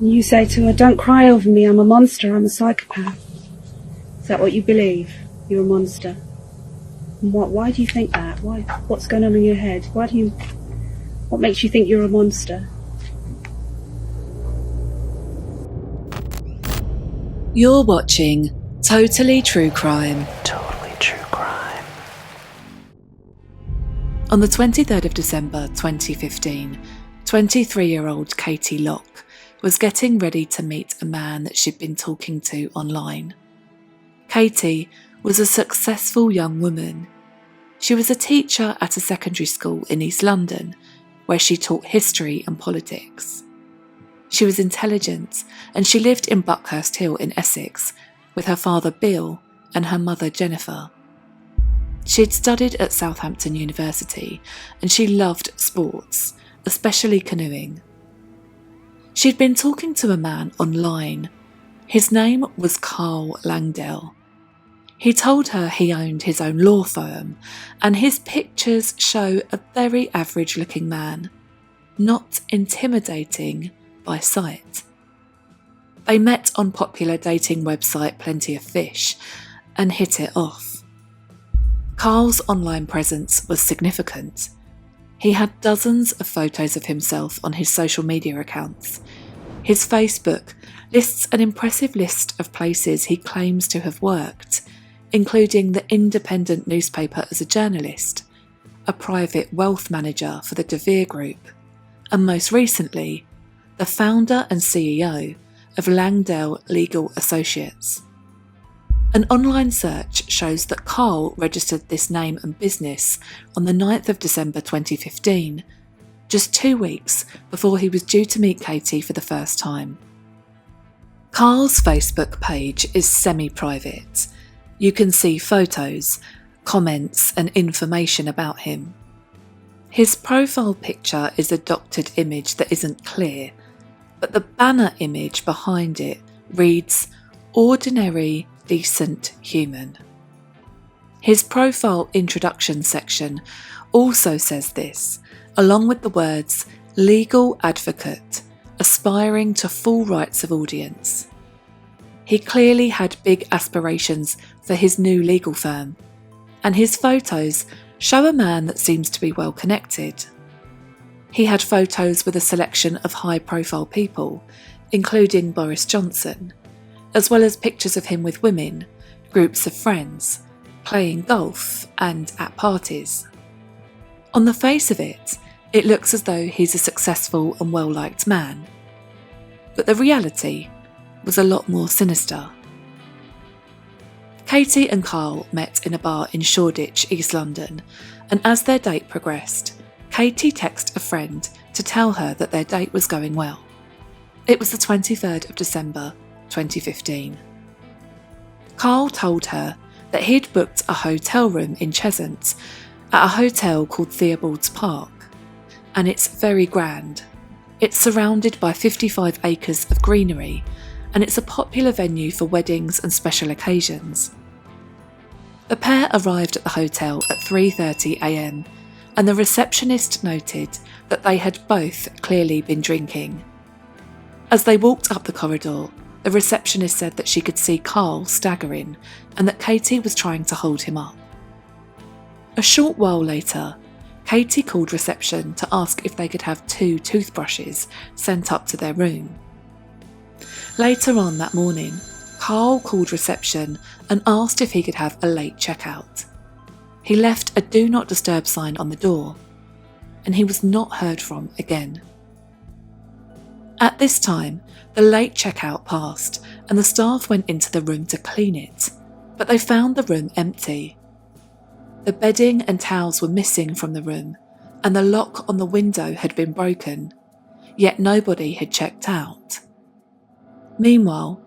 You say to her, "Don't cry over me, I'm a monster, I'm a psychopath." Is that what you believe? You're a monster? And why do you think that? What's going on in your head? What makes you think you're a monster? You're watching Totally True Crime. Totally True Crime. On the 23rd of December 2015, 23-year-old Katie Locke was getting ready to meet a man that she'd been talking to online. Katie was a successful young woman. She was a teacher at a secondary school in East London, where she taught history and politics. She was intelligent, and she lived in Buckhurst Hill in Essex with her father Bill and her mother Jennifer. She had studied at Southampton University, and she loved sports, especially canoeing. She'd been talking to a man online. His name was Carl Langdell. He told her he owned his own law firm, and his pictures show a very average-looking man, not intimidating by sight. They met on popular dating website Plenty of Fish and hit it off. Carl's online presence was significant. He had dozens of photos of himself on his social media accounts. His Facebook lists an impressive list of places he claims to have worked, including the Independent newspaper as a journalist, a private wealth manager for the De Vere Group, and most recently, the founder and CEO of Langdell Legal Associates. An online search shows that Carl registered this name and business on the 9th of December 2015, just 2 weeks before he was due to meet Katie for the first time. Carl's Facebook page is semi-private. You can see photos, comments, and information about him. His profile picture is a doctored image that isn't clear, but the banner image behind it reads, "Ordinary, decent human." His profile introduction section also says this, along with the words, "Legal advocate, aspiring to full rights of audience." He clearly had big aspirations for his new legal firm, and his photos show a man that seems to be well connected. He had photos with a selection of high-profile people, including Boris Johnson, as well as pictures of him with women, groups of friends, playing golf, and at parties. On the face of it, it looks as though he's a successful and well-liked man. But the reality was a lot more sinister. Katie and Carl met in a bar in Shoreditch, East London, and as their date progressed, Katie texted a friend to tell her that their date was going well. It was the 23rd of December 2015. Carl told her that he'd booked a hotel room in Cheshunt at a hotel called Theobald's Park, and it's very grand. It's surrounded by 55 acres of greenery, and it's a popular venue for weddings and special occasions. The pair arrived at the hotel at 3:30 a.m, and the receptionist noted that they had both clearly been drinking. As they walked up the corridor, the receptionist said that she could see Carl staggering and that Katie was trying to hold him up. A short while later, Katie called reception to ask if they could have 2 toothbrushes sent up to their room. Later on that morning, Carl called reception and asked if he could have a late checkout. He left a "Do Not Disturb" sign on the door, and he was not heard from again. At this time, the late checkout passed and the staff went into the room to clean it, but they found the room empty. The bedding and towels were missing from the room, and the lock on the window had been broken, yet nobody had checked out. Meanwhile,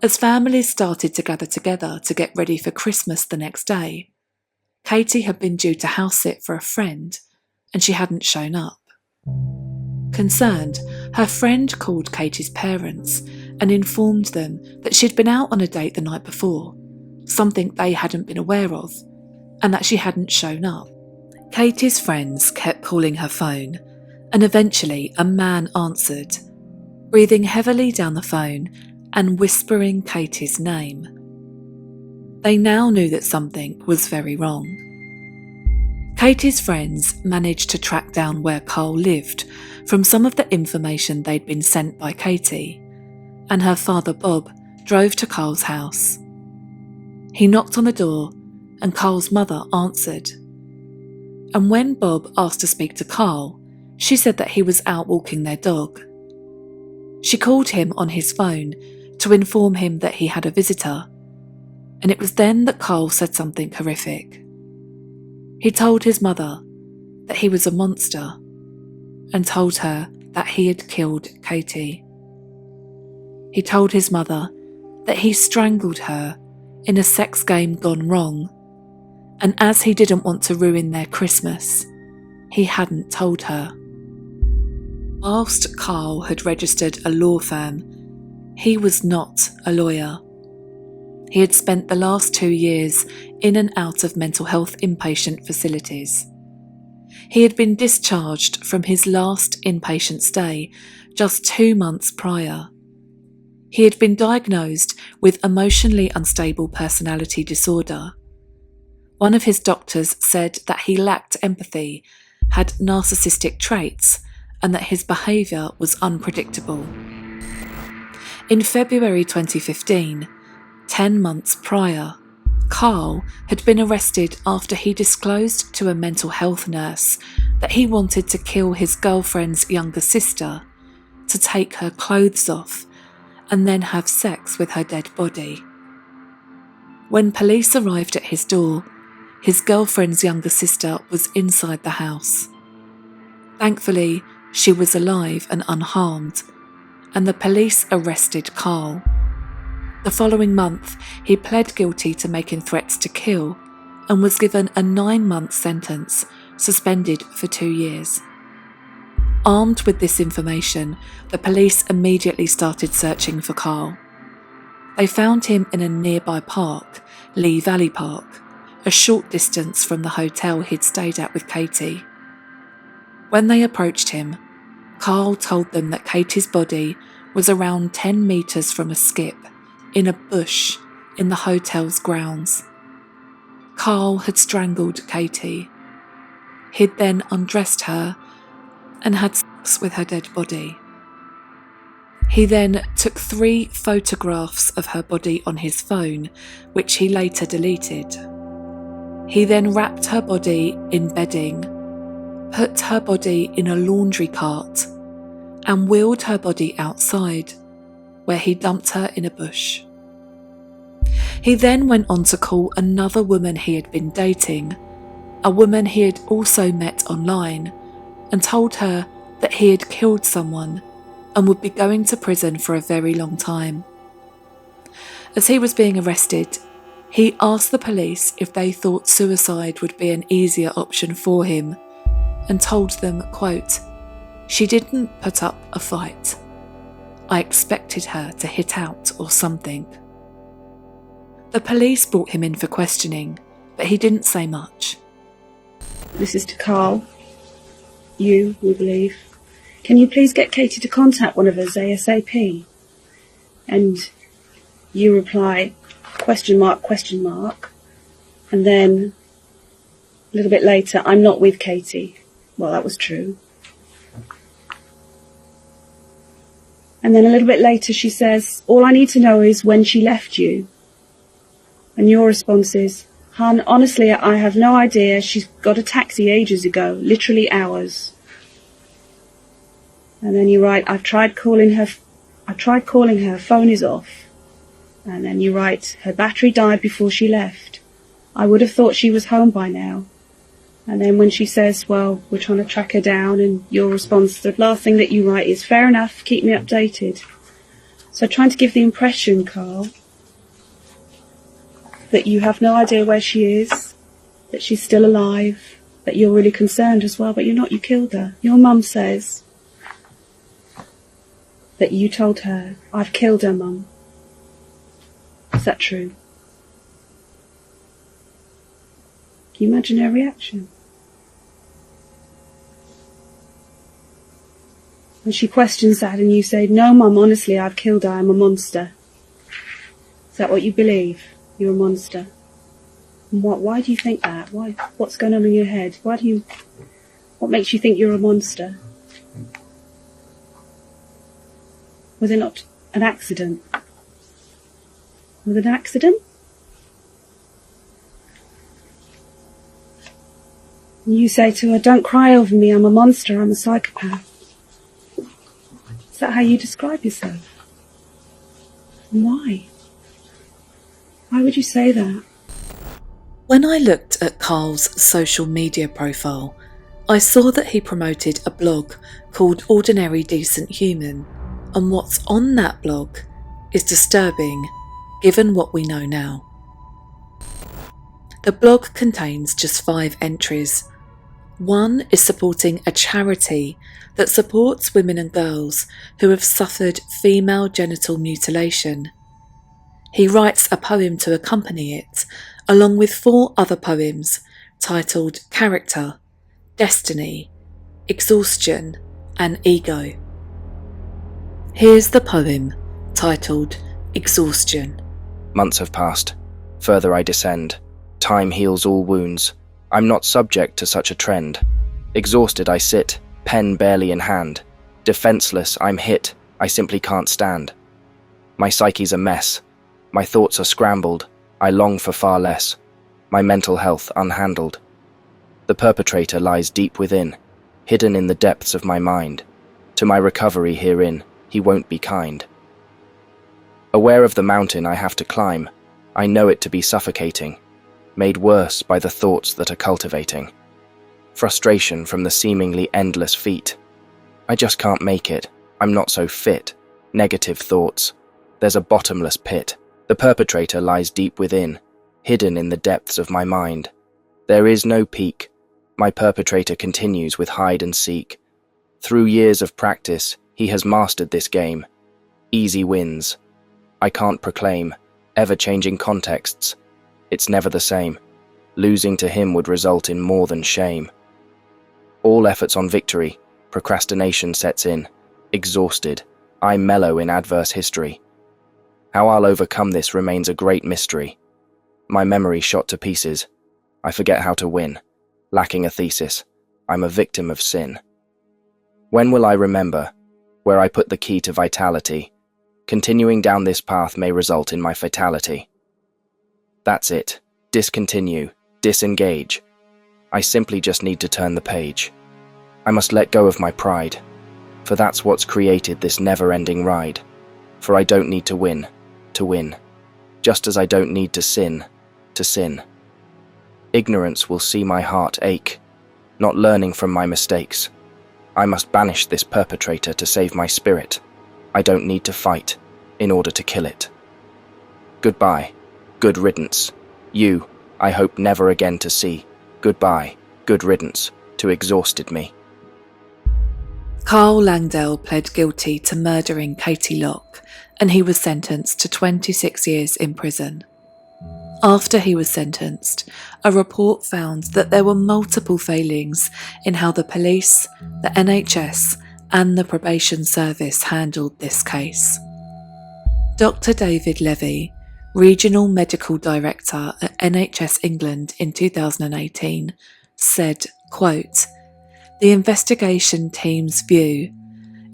as families started to gather together to get ready for Christmas the next day, Katie had been due to house sit for a friend, and she hadn't shown up. Concerned, her friend called Katie's parents and informed them that she'd been out on a date the night before, something they hadn't been aware of, and that she hadn't shown up. Katie's friends kept calling her phone, and eventually a man answered. breathing heavily down the phone and whispering Katie's name. They now knew that something was very wrong. Katie's friends managed to track down where Carl lived from some of the information they'd been sent by Katie, and her father Bob drove to Carl's house. He knocked on the door and Carl's mother answered. And when Bob asked to speak to Carl, she said that he was out walking their dog. She called him on his phone to inform him that he had a visitor, and it was then that Carl said something horrific. He told his mother that he was a monster and told her that he had killed Katie. He told his mother that he strangled her in a sex game gone wrong, and as he didn't want to ruin their Christmas, he hadn't told her. Whilst Carl had registered a law firm, he was not a lawyer. He had spent the last 2 years in and out of mental health inpatient facilities. He had been discharged from his last inpatient stay just 2 months prior. He had been diagnosed with emotionally unstable personality disorder. One of his doctors said that he lacked empathy, had narcissistic traits, and that his behaviour was unpredictable. In February 2015, 10 months prior, Carl had been arrested after he disclosed to a mental health nurse that he wanted to kill his girlfriend's younger sister, to take her clothes off, and then have sex with her dead body. When police arrived at his door, his girlfriend's younger sister was inside the house. Thankfully, she was alive and unharmed, and the police arrested Carl. The following month, he pled guilty to making threats to kill and was given a 9-month sentence, suspended for 2 years. Armed with this information, the police immediately started searching for Carl. They found him in a nearby park, Lee Valley Park, a short distance from the hotel he'd stayed at with Katie. When they approached him, Carl told them that Katie's body was around 10 metres from a skip in a bush in the hotel's grounds. Carl had strangled Katie. He'd then undressed her and had sex with her dead body. He then took 3 photographs of her body on his phone, which he later deleted. He then wrapped her body in bedding, put her body in a laundry cart, and wheeled her body outside, where he dumped her in a bush. He then went on to call another woman he had been dating, a woman he had also met online, and told her that he had killed someone and would be going to prison for a very long time. As he was being arrested, he asked the police if they thought suicide would be an easier option for him, and told them, quote, "She didn't put up a fight. I expected her to hit out or something." The police brought him in for questioning, but he didn't say much. This is to Carl. You, we believe. Can you please get Katie to contact one of us ASAP? And you reply, question mark, and then a little bit later, I'm not with Katie. Well, that was true. And then a little bit later she says, all I need to know is when she left you. And your response is, "Hun, honestly, I have no idea. She's got a taxi ages ago, literally hours." And then you write, I tried calling her, phone is off. And then you write, her battery died before she left. I would have thought she was home by now. And then when she says, well, we're trying to track her down, and your response, the last thing that you write is, fair enough, keep me updated. So trying to give the impression, Carl, that you have no idea where she is, that she's still alive, that you're really concerned as well, but you're not, you killed her. Your mum says that you told her, I've killed her, Mum. Is that true? Can you imagine her reaction? And she questions that and you say, no, Mum, honestly, I've killed her, I'm a monster. Is that what you believe? You're a monster. And why do you think that? What's going on in your head? What makes you think you're a monster? Was it not an accident? Was it an accident? And you say to her, don't cry over me, I'm a monster, I'm a psychopath. Is that how you describe yourself? And why? Why would you say that? When I looked at Carl's social media profile, I saw that he promoted a blog called Ordinary Decent Human, and what's on that blog is disturbing, given what we know now. The blog contains just 5 entries. One is supporting a charity that supports women and girls who have suffered female genital mutilation. He writes a poem to accompany it, along with 4 other poems titled Character, Destiny, Exhaustion, and Ego. Here's the poem, titled Exhaustion. Months have passed. Further I descend. Time heals all wounds. I'm not subject to such a trend. Exhausted I sit, pen barely in hand. Defenseless, I'm hit, I simply can't stand. My psyche's a mess. My thoughts are scrambled. I long for far less. My mental health unhandled. The perpetrator lies deep within, hidden in the depths of my mind. To my recovery herein, he won't be kind. Aware of the mountain I have to climb, I know it to be suffocating, made worse by the thoughts that are cultivating. Frustration from the seemingly endless feat. I just can't make it, I'm not so fit. Negative thoughts. There's a bottomless pit. The perpetrator lies deep within, hidden in the depths of my mind. There is no peak. My perpetrator continues with hide and seek. Through years of practice, he has mastered this game. Easy wins. I can't proclaim, ever-changing contexts. It's never the same. Losing to him would result in more than shame. All efforts on victory, procrastination sets in. Exhausted, I mellow in adverse history. How I'll overcome this remains a great mystery. My memory shot to pieces. I forget how to win. Lacking a thesis, I'm a victim of sin. When will I remember where I put the key to vitality? Continuing down this path may result in my fatality. That's it. Discontinue. Disengage. I simply just need to turn the page. I must let go of my pride, for that's what's created this never-ending ride. For I don't need to win, just as I don't need to sin. Ignorance will see my heart ache, not learning from my mistakes. I must banish this perpetrator to save my spirit. I don't need to fight in order to kill it. Goodbye, good riddance. You, I hope never again to see. Goodbye, good riddance, to exhausted me. Carl Langdell pled guilty to murdering Katie Locke, and he was sentenced to 26 years in prison. After he was sentenced, a report found that there were multiple failings in how the police, the NHS, and the probation service handled this case. Dr. David Levy, Regional Medical Director at NHS England in 2018, said, quote, "The investigation team's view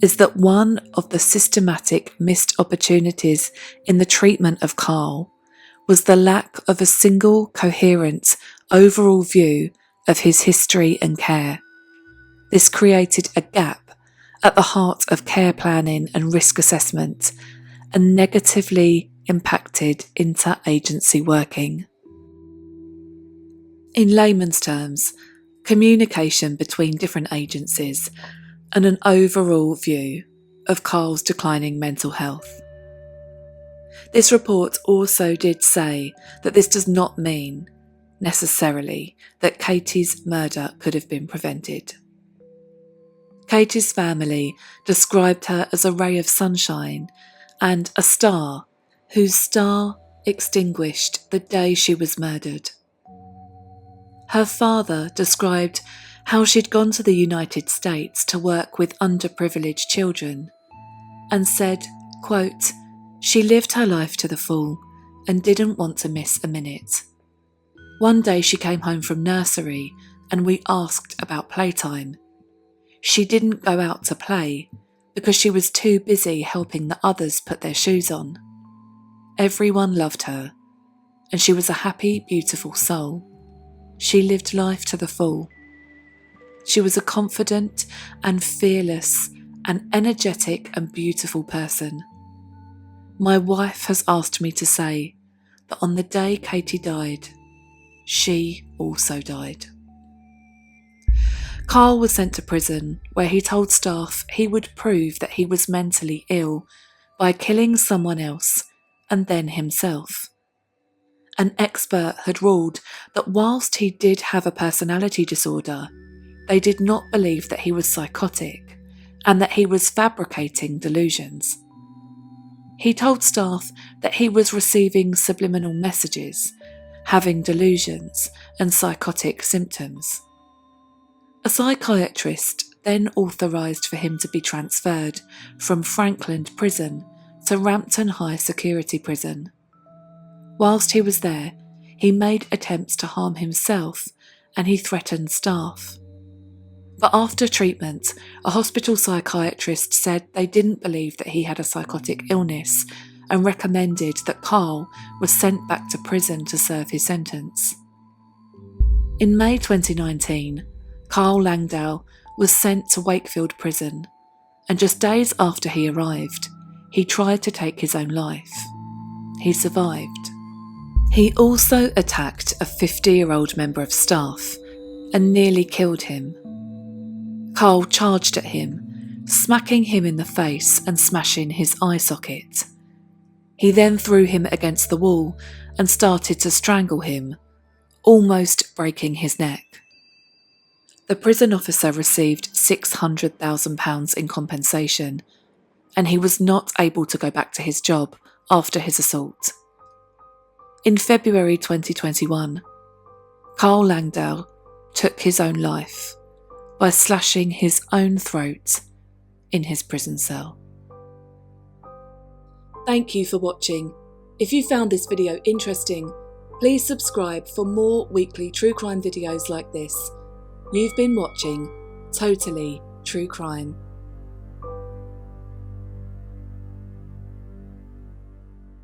is that one of the systematic missed opportunities in the treatment of Carl was the lack of a single coherent overall view of his history and care. This created a gap at the heart of care planning and risk assessment and negatively impacted inter-agency working." In layman's terms, communication between different agencies and an overall view of Carl's declining mental health. This report also did say that this does not mean, necessarily, that Katie's murder could have been prevented. Katie's family described her as a ray of sunshine and a star whose star extinguished the day she was murdered. Her father described how she'd gone to the United States to work with underprivileged children, and said, quote, "She lived her life to the full and didn't want to miss a minute. One day she came home from nursery and we asked about playtime. She didn't go out to play because she was too busy helping the others put their shoes on. Everyone loved her, and she was a happy, beautiful soul. She lived life to the full. She was a confident and fearless and energetic and beautiful person. My wife has asked me to say that on the day Katie died, she also died." Carl was sent to prison, where he told staff he would prove that he was mentally ill by killing someone else and then himself. An expert had ruled that whilst he did have a personality disorder, they did not believe that he was psychotic and that he was fabricating delusions. He told staff that he was receiving subliminal messages, having delusions and psychotic symptoms. A psychiatrist then authorised for him to be transferred from Frankland Prison to Rampton High Security Prison. Whilst he was there, he made attempts to harm himself and he threatened staff. But after treatment, a hospital psychiatrist said they didn't believe that he had a psychotic illness and recommended that Carl was sent back to prison to serve his sentence. In May 2019, Carl Langdell was sent to Wakefield Prison, and just days after he arrived, he tried to take his own life. He survived. He also attacked a 50-year-old member of staff and nearly killed him. Carl charged at him, smacking him in the face and smashing his eye socket. He then threw him against the wall and started to strangle him, almost breaking his neck. The prison officer received £600,000 in compensation, and he was not able to go back to his job after his assault. In February 2021, Carl Langdell took his own life by slashing his own throat in his prison cell. Thank you for watching. If you found this video interesting, please subscribe for more weekly true crime videos like this. You've been watching Totally True Crime.